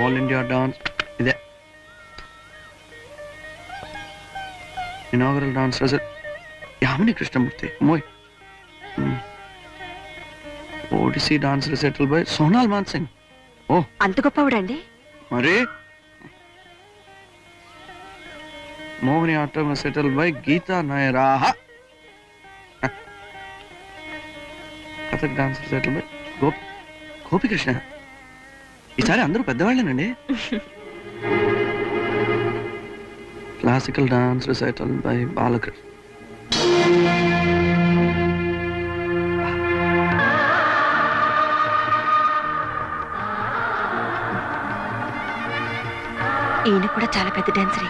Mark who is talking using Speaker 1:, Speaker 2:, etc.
Speaker 1: All India dance ఇదే inaugural dance Yamini Krishnamurthy మోయ్ Odissi dance recital by Sonal Mansingh. ఓ
Speaker 2: అంత గొప్పవాడండి.
Speaker 1: మరి మోహిని ఆటం రిసైటల్ బై గీతా నాయరా. Kathak dance recital by Gopikrishna. ఈసారి అందరూ పెద్దవాళ్ళేనండి. Classical dance recital by Balakrishna.
Speaker 2: ఈయన కూడా చాలా పెద్ద డాన్సరే.